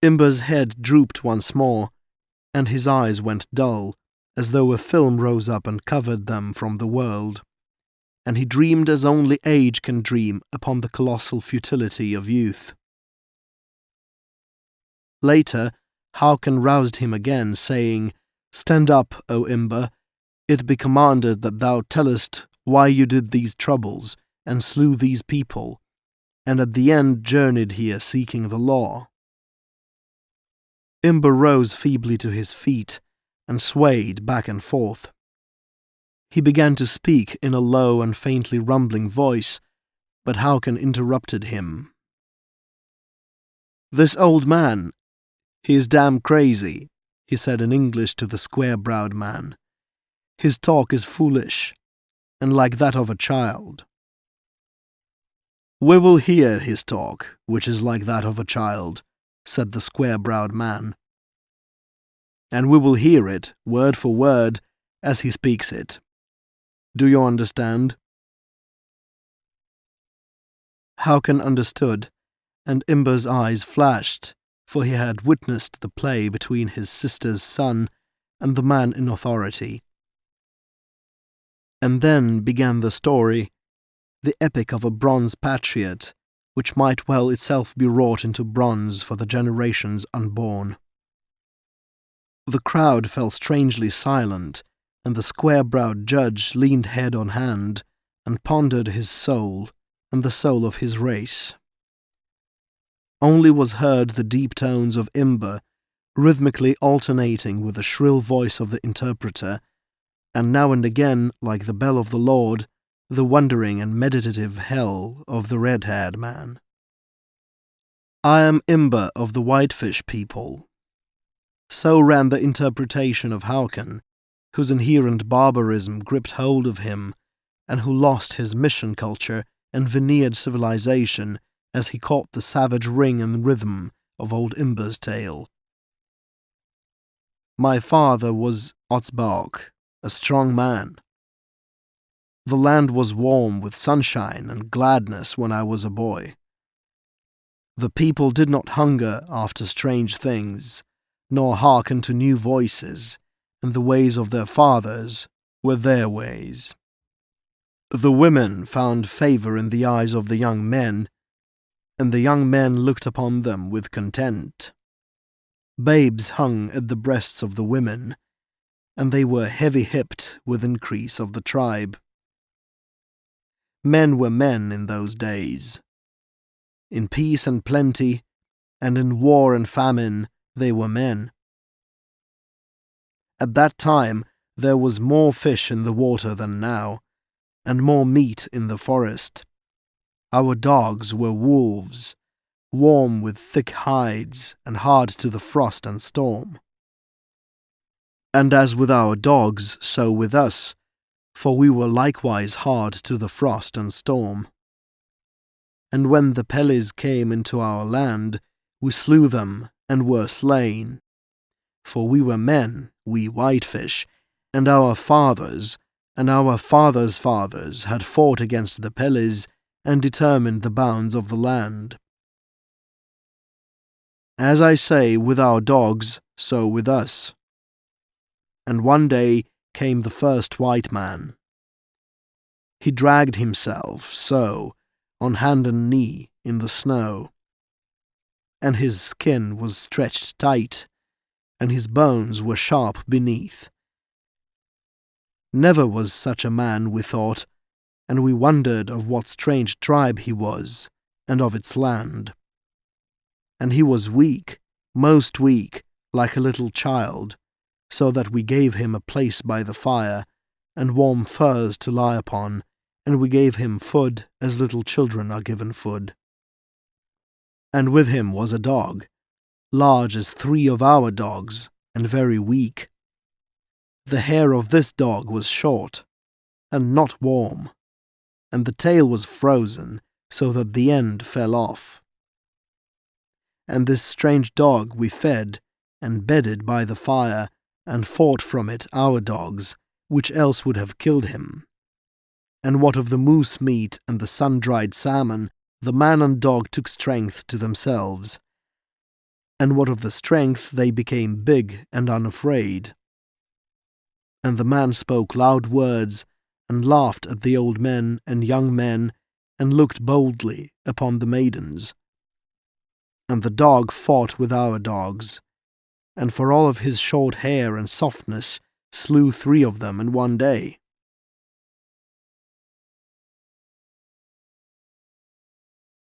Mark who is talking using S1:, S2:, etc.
S1: Imber's head drooped once more, and his eyes went dull, as though a film rose up and covered them from the world, and he dreamed as only age can dream upon the colossal futility of youth. Later, Håkon roused him again, saying, "Stand up, O Imber, it be commanded that thou tellest why you did these troubles, and slew these people, and at the end journeyed here seeking the law." Imber rose feebly to his feet, and swayed back and forth. He began to speak in a low and faintly rumbling voice, but Håkon interrupted him. "This old man, he is damn crazy," he said in English to the square-browed man. "His talk is foolish, and like that of a child." "We will hear his talk, which is like that of a child," said the square-browed man. "And we will hear it, word for word, as he speaks it. Do you understand?" Håkon understood, and Imber's eyes flashed, for he had witnessed the play between his sister's son and the man in authority. And then began the story, the epic of a bronze patriot, which might well itself be wrought into bronze for the generations unborn. The crowd fell strangely silent, and the square-browed judge leaned head on hand and pondered his soul and the soul of his race. Only was heard the deep tones of Imber, rhythmically alternating with the shrill voice of the interpreter, and now and again, like the bell of the Lord, the wondering and meditative hell of the red-haired man. "I am Imber of the Whitefish people." So ran the interpretation of Håkon, whose inherent barbarism gripped hold of him, and who lost his mission culture and veneered civilization as he caught the savage ring and rhythm of old Imber's tale. "My father was Otsbaok, a strong man. The land was warm with sunshine and gladness when I was a boy. The people did not hunger after strange things, nor hearken to new voices, and the ways of their fathers were their ways. The women found favor in the eyes of the young men, and the young men looked upon them with content. Babes hung at the breasts of the women, and they were heavy-hipped with increase of the tribe. Men were men in those days. In peace and plenty, and in war and famine, they were men. At that time there was more fish in the water than now, and more meat in the forest. Our dogs were wolves, warm with thick hides and hard to the frost and storm. And as with our dogs, so with us, for we were likewise hard to the frost and storm. And when the Pelis came into our land, we slew them and were slain. For we were men, we whitefish, and our fathers and our fathers' fathers had fought against the Pelis and determined the bounds of the land. As I say, with our dogs, so with us. And one day came the first white man. He dragged himself so, on hand and knee, in the snow, and his skin was stretched tight, and his bones were sharp beneath. Never was such a man, we thought, and we wondered of what strange tribe he was, and of its land. And he was weak, most weak, like a little child, so that we gave him a place by the fire, and warm furs to lie upon, and we gave him food as little children are given food. And with him was a dog, large as 3 of our dogs, and very weak. The hair of this dog was short, and not warm, and the tail was frozen, so that the end fell off. And this strange dog we fed, and bedded by the fire, and fought from it our dogs, which else would have killed him. And what of the moose meat and the sun-dried salmon, the man and dog took strength to themselves. and what of the strength they became big and unafraid. And the man spoke loud words, and laughed at the old men and young men, and looked boldly upon the maidens. And the dog fought with our dogs, and for all of his short hair and softness slew 3 of them in one day.